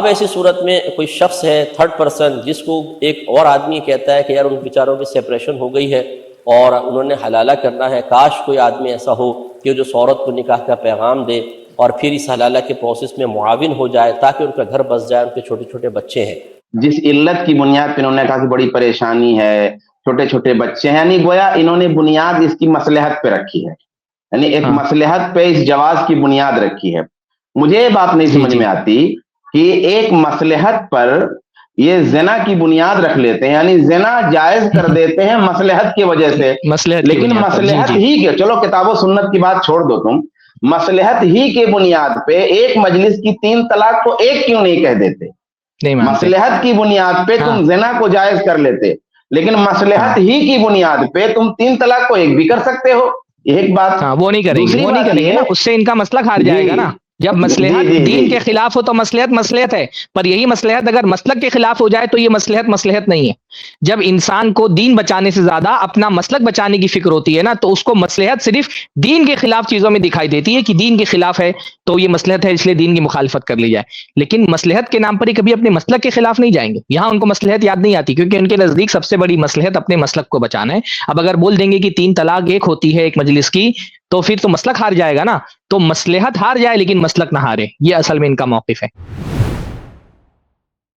اب ایسی صورت میں کوئی شخص ہے تھرڈ پرسن جس کو ایک اور آدمی کہتا ہے کہ یار ان بیچاروں کی سپریشن ہو گئی ہے اور انہوں نے حلالہ کرنا ہے، کاش کوئی آدمی ایسا ہو کہ جو اس عورت کو نکاح کا پیغام دے اور پھر اس حلالہ کے پروسیس میں معاون ہو جائے تاکہ ان کا گھر بس جائے، ان کے چھوٹے چھوٹے بچے ہیں۔ جس علت کی بنیاد پہ انہوں نے کہا کہ بڑی پریشانی ہے، چھوٹے چھوٹے بچے ہیں، یعنی گویا انہوں نے بنیاد اس کی مصلحت پہ رکھی ہے، یعنی ایک مصلحت پہ اس جواز کی بنیاد رکھی ہے۔ مجھے یہ بات نہیں سمجھ میں آتی کہ ایک مصلحت پر یہ زنا کی بنیاد رکھ لیتے ہیں، یعنی زنا جائز کر دیتے ہیں مصلحت کی وجہ سے، لیکن مصلحت ہی کے، چلو کتاب و سنت کی بات چھوڑ دو تم، مصلحت ہی کے بنیاد پہ ایک مجلس کی 3 طلاق کو ایک کیوں نہیں کہہ دیتے؟ مصلحت کی بنیاد پہ تم زنا کو جائز کر لیتے، لیکن مصلحت ہی کی بنیاد پہ تم 3 طلاق کو ایک بھی کر سکتے ہو۔ ایک بات وہ نہیں کریں گے، وہ نہیں کریں گے نا، اس سے ان کا مسلک ہار جائے گا نا۔ جب مصلحت دین کے خلاف ہو تو مصلحت مصلحت ہے، پر یہی مصلحت اگر مسلک کے خلاف ہو جائے تو یہ مصلحت مصلحت نہیں ہے۔ جب انسان کو دین بچانے سے زیادہ اپنا مسلک بچانے کی فکر ہوتی ہے نا تو اس کو مصلحت صرف دین کے خلاف چیزوں میں دکھائی دیتی ہے کہ دین کے خلاف ہے تو یہ مصلحت ہے، اس لیے دین کی مخالفت کر لی جائے، لیکن مصلحت کے نام پر ہی کبھی اپنے مسلک کے خلاف نہیں جائیں گے۔ یہاں ان کو مصلحت یاد نہیں آتی کیونکہ ان کے نزدیک سب سے بڑی مصلحت اپنے مسلک کو بچانا ہے۔ اب اگر بول دیں گے کہ 3 طلاق ایک ہوتی ہے ایک مجلس کی تو پھر تو مسلک ہار جائے گا نا، تو مصلحت ہار جائے لیکن مسلک نہ ہارے، یہ اصل میں ان کا موقف ہے۔